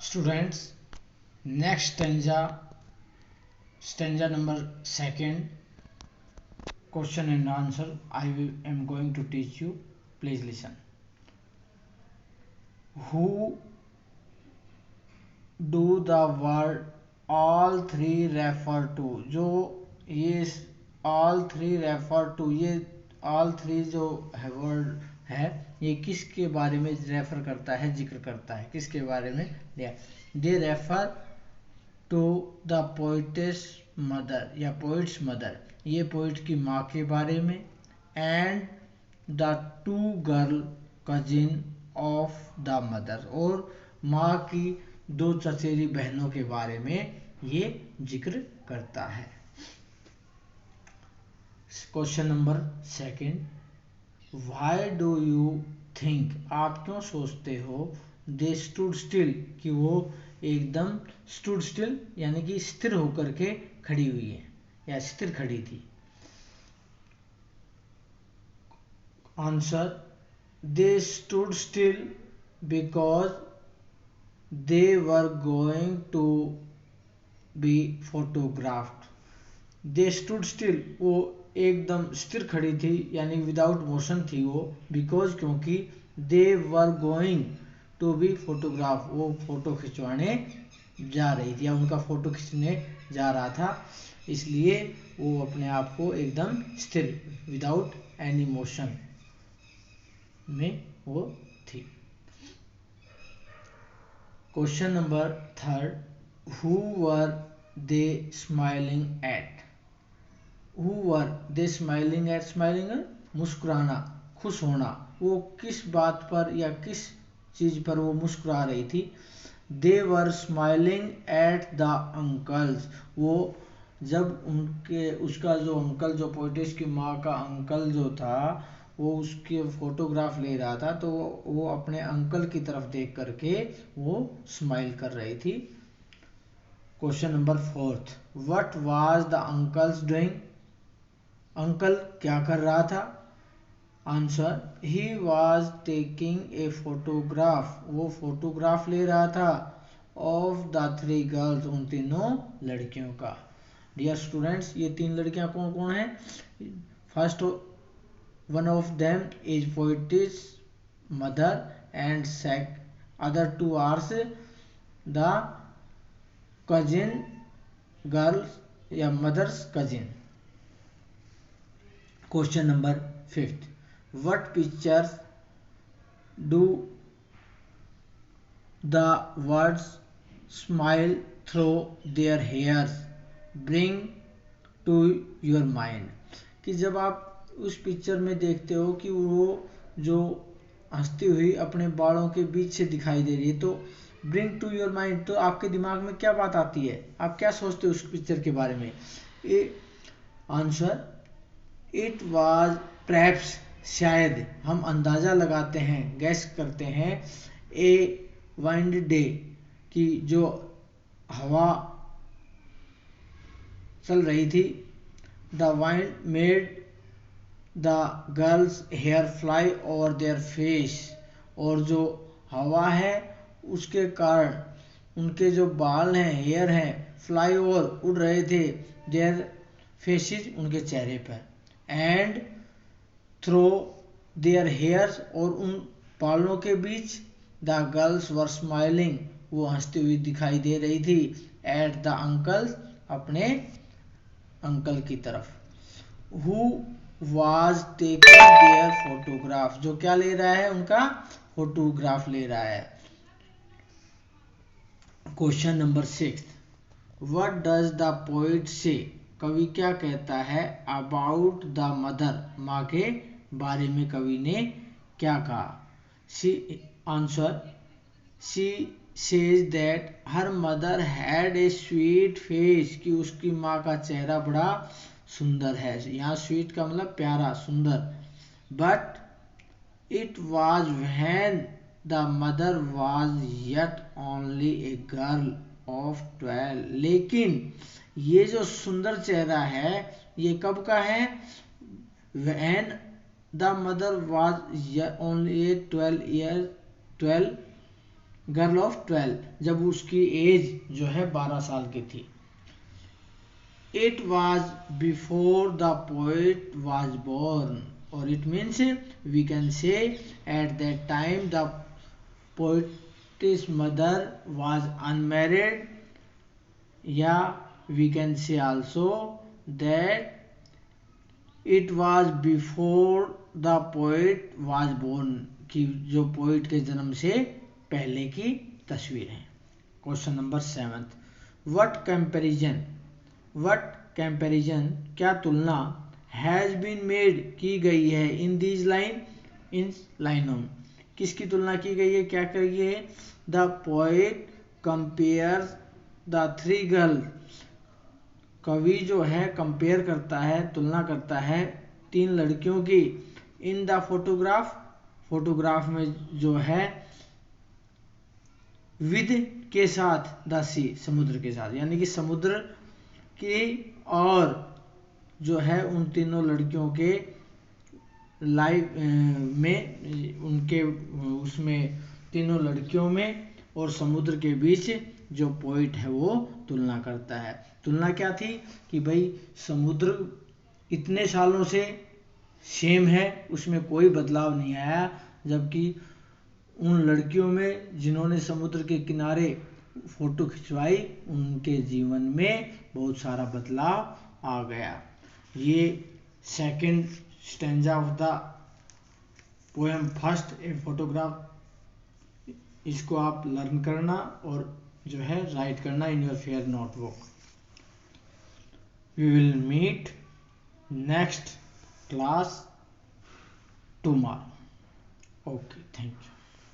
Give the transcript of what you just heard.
Students, next stanza number second, question and answer I am going to teach you. Please listen. Who do the word all three refer to? जो ये all three refer to, ये all three जो है word है ये किसके बारे में रेफर करता है, जिक्र करता है, किसके बारे में? They refer to the poet's mother या पोइट्स मदर, ये पोइट की माँ के बारे में, and the two girl cousin of the mother, और माँ की दो चचेरी बहनों के बारे में ये जिक्र करता है। Question number second, why do you think, आप क्यों सोचते हो, दे स्टूड स्टिल, कि वो एकदम स्टूड स्टिल यानी कि स्थिर होकर के खड़ी हुई है या स्थिर खड़ी थी। Answer, they stood still because they were going to be photographed. They stood still, वो एकदम स्थिर खड़ी थी यानी विदाउट मोशन थी वो, बिकॉज क्योंकि they were going to be photograph, वो फोटो खिंचवाने जा रही थी या उनका फोटो खींचने जा रहा था, इसलिए वो अपने आप को एकदम स्थिर विदाउट एनी मोशन में वो थी। Question number third, who were they smiling at, who were they smiling at, smiling मुस्कुराना, खुश होना, वो किस बात पर या किस चीज पर वो मुस्कुरा रही थी। दे वर स्माइलिंग एट द अंकल्स, वो जब उनके उसका जो अंकल, जो पोइटिस की माँ का अंकल जो था, वो उसके फोटोग्राफ ले रहा था, तो वो अपने अंकल की तरफ देख करके वो स्माइल कर रही थी। Question number fourth, what was the uncle's doing, uncle क्या कर रहा था। Answer, he was taking a photograph, वो फोटोग्राफ ले रहा था, ऑफ द थ्री गर्ल्स, उन तीनों लड़कियों का। डियर स्टूडेंट्स, ये तीन लड़कियां कौन कौन है? First one of them is पोइटिस mother and other two are the cousin girls या mother's cousin. Question number fifth, what pictures do the words smile through their hairs bring to your mind, कि जब आप उस picture में देखते हो कि वो जो हंसती हुई अपने बालों के बीच से दिखाई दे रही है, तो ब्रिंग टू योर माइंड, तो आपके दिमाग में क्या बात आती है, आप क्या सोचते हो उस पिक्चर के बारे में? आंसर, इट वाज परहैप्स, शायद हम अंदाज़ा लगाते हैं, गैस करते हैं, ए वाइंड डे, कि जो हवा चल रही थी, the wind made the girl's hair fly over their face, और जो हवा है उसके कारण उनके जो बाल हैं, हेयर हैं, फ्लाई ओवर उड़ रहे थे, देयर फेसेस, उनके चेहरे पर, एंड थ्रो देयर हेयर्स, और उन बालों के बीच, द गर्ल्स वर स्माइलिंग, वो हंसती हुई दिखाई दे रही थी, एट द अंकल्स, अपने अंकल की तरफ, who was taking their photograph, जो क्या ले रहा है, उनका फोटोग्राफ ले रहा है। Question number six, what does the poet से, कवि क्या कहता है, अबाउट द मदर, माँ के बारे में कवि ने क्या कहा। Answer, she says that her mother had a sweet face, कि उसकी माँ का चेहरा बड़ा सुंदर है, यहाँ स्वीट का मतलब प्यारा, सुंदर, but it was when the mother was yet only a girl of 12, लेकिन ये जो सुंदर चेहरा है ये कब का है, when the mother was only 12 girl of 12, जब उसकी एज जो है 12 साल की थी। It was before the poet was born, or it means we can say at that time the poet's mother was unmarried, या we can say also that it was before the poet was born, कि जो poet के जन्म से पहले की तस्वीर है। क्वेश्चन नंबर 7, वट कंपैरिजन क्या तुलना हैज बीन मेड की गई है इन दीज लाइन, इन लाइनों में किसकी तुलना की गई है, क्या करी है। The poet compare the three girl, कवि जो है कंपेयर करता है, तुलना करता है 3 लड़कियों की। इन द फोटोग्राफ में जो है, विद के साथ, द सी समुद्र के साथ, यानी कि समुद्र की, और जो है उन तीनों लड़कियों के लाइव में, उनके उसमें तीनों लड़कियों में और समुद्र के बीच जो पोइट है वो तुलना करता है। तुलना क्या थी कि भाई समुद्र इतने सालों से सेम है, उसमें कोई बदलाव नहीं आया, जबकि उन लड़कियों में जिन्होंने समुद्र के किनारे फोटो खिंचवाई उनके जीवन में बहुत सारा बदलाव आ गया। ये second stanza of the poem first a photograph, इसको आप लर्न करना और जो है राइट करना in your fair notebook. We will meet next class tomorrow. Okay, thank you.